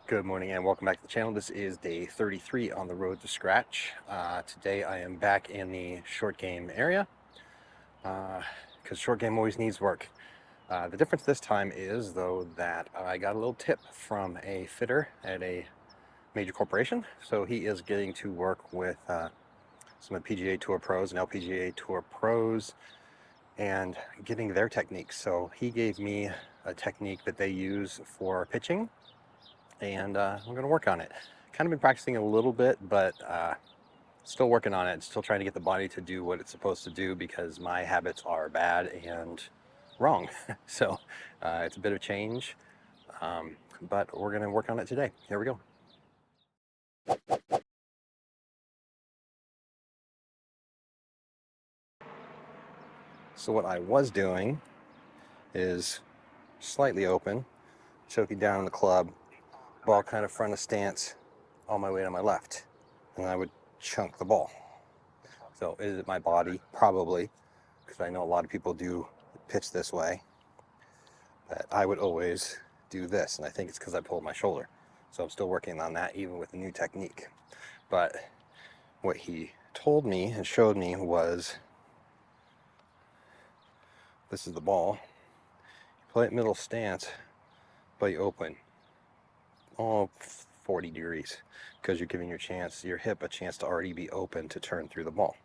Good morning and welcome back to the channel. This is day 33 on the road to scratch. Today I am back in the short game area because short game always needs work. The difference this time is, though, that I got a little tip from a fitter at a major corporation. So he is getting to work with some of the PGA Tour pros and LPGA Tour pros and getting their techniques. So he gave me a technique that they use for pitching, and I'm going to work on it. Kind of been practicing a little bit, but still working on it. Still trying to get the body to do what it's supposed to do because my habits are bad and wrong. So it's a bit of change, but we're going to work on it today. Here we go. So what I was doing is slightly open, choking down in the club, ball kind of front of stance, all my weight on my left, and I would chunk the ball. So is it my body? Probably, because I know a lot of people do pitch this way, but I would always do this, and I think it's because I pulled my shoulder. So I'm still working on that even with the new technique. But what he told me and showed me was, this is the ball. You play it middle stance, but you open all 40 degrees because you're giving your hip a chance to already be open to turn through the ball.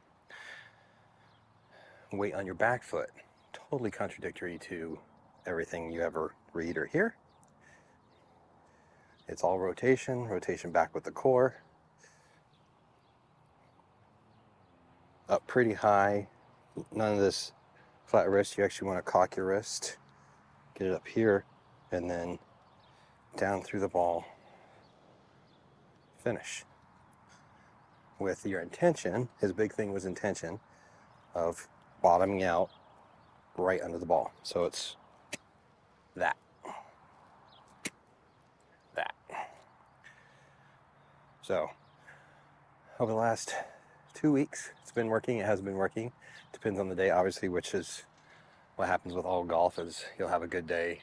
Weight on your back foot, totally contradictory to everything you ever read or hear. It's all rotation back with the core, up pretty high, none of this flat wrist. You actually want to cock your wrist, get it up here, and then down through the ball, finish. With your intention, his big thing was intention of bottoming out right under the ball. So it's that. So over the last 2 weeks, it's been working. It has been working. Depends on the day, obviously, which is what happens with all golf. Is you'll have a good day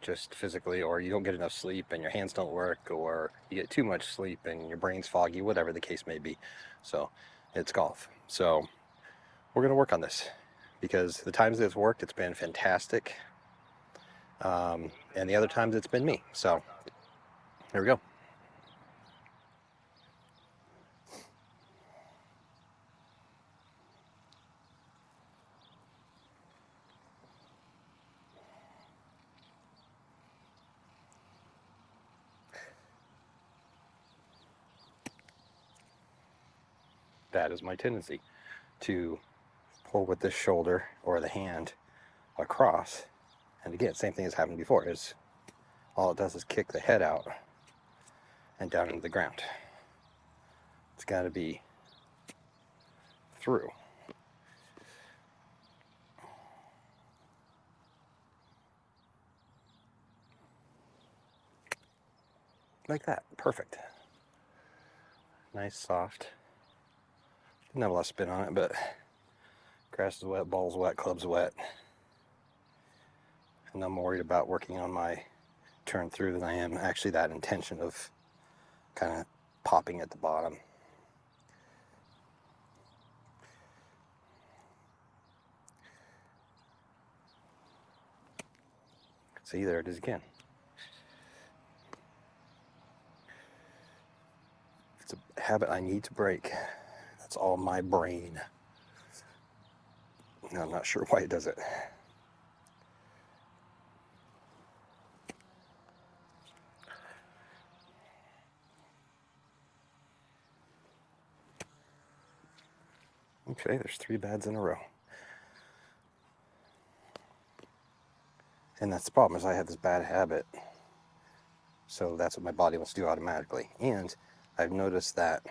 just physically, or you don't get enough sleep and your hands don't work, or you get too much sleep and your brain's foggy, whatever the case may be. So it's golf. So we're going to work on this because the times that it's worked, it's been fantastic. And the other times it's been me. So here we go. That is my tendency, to pull with this shoulder or the hand across. And again, same thing as happened before, is all it does is kick the head out and down into the ground. It's got to be through. Like that. Perfect. Nice, soft. Didn't have a lot of spin on it, but grass is wet, ball's wet, club's wet. And I'm more worried about working on my turn through than I am actually that intention of kind of popping at the bottom. See, there it is again. It's a habit I need to break. That's all my brain. I'm not sure why it does it. Okay, there's 3 bads in a row. And that's the problem, is I have this bad habit. So that's what my body wants to do automatically. And I've noticed that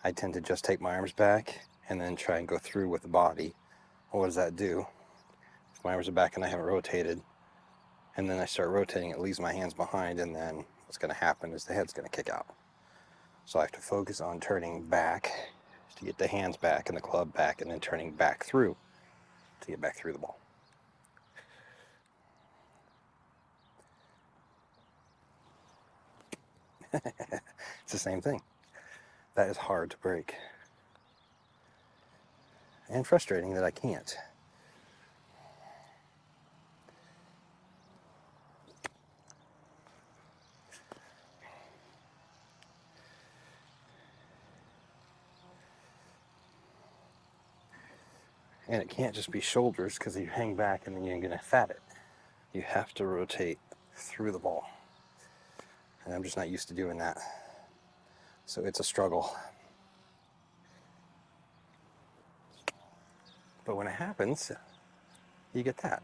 I tend to just take my arms back and then try and go through with the body. Well, what does that do? If my arms are back and I haven't rotated, and then I start rotating, it leaves my hands behind, and then what's going to happen is the head's going to kick out. So I have to focus on turning back to get the hands back and the club back, and then turning back through to get back through the ball. It's the same thing. That is hard to break. And frustrating that I can't. And it can't just be shoulders, because you hang back and then you're going to fat it. You have to rotate through the ball. And I'm just not used to doing that. So it's a struggle. But when it happens, you get that.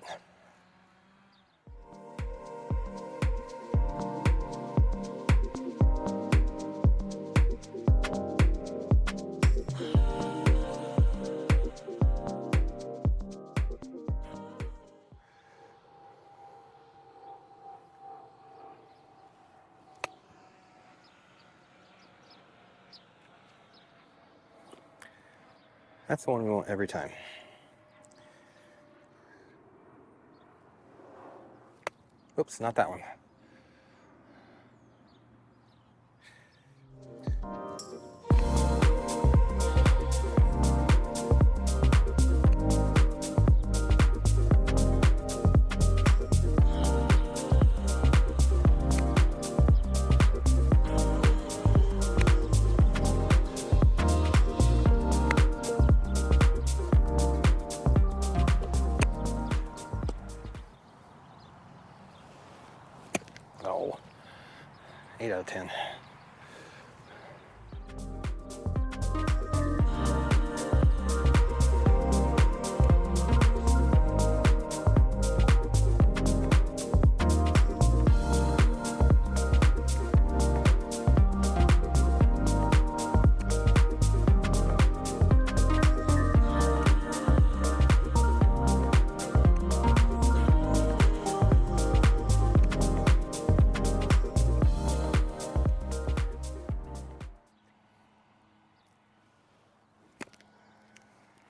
That's the one we want every time. Oops, not that one. Oh, 8 out of 10.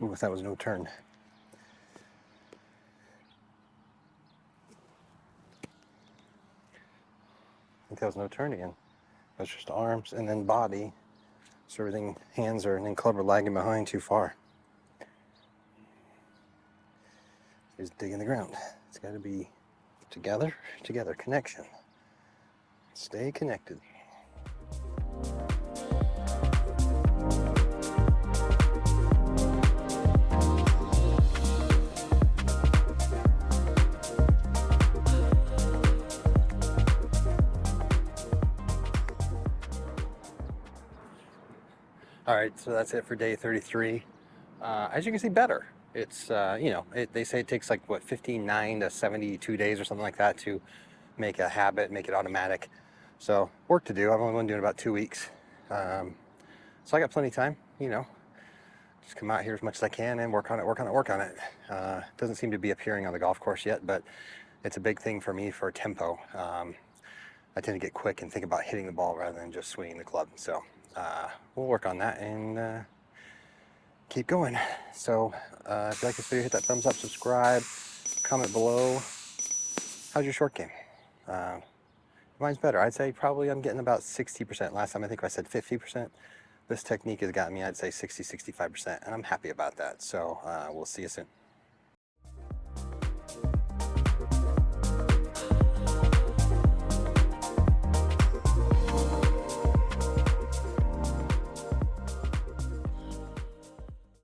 Ooh, that was no turn. I think that was no turn again. That's just arms and then body. So everything, hands are, and then club are lagging behind too far. Is digging the ground. It's got to be together, connection. Stay connected. All right, so that's it for day 33. As you can see, better. It's, they say it takes like, 59 to 72 days or something like that to make a habit, make it automatic. So work to do. I've only been doing about 2 weeks. So I got plenty of time, just come out here as much as I can and work on it. Doesn't seem to be appearing on the golf course yet, but it's a big thing for me for tempo. I tend to get quick and think about hitting the ball rather than just swinging the club. So we'll work on that and keep going. So if you like this video, hit that thumbs up, subscribe, comment below. How's your short game? Mine's better. I'd say probably I'm getting about 60%. Last time I think I said 50%. This technique has gotten me, I'd say 60-65%, and I'm happy about that. So we'll see you soon.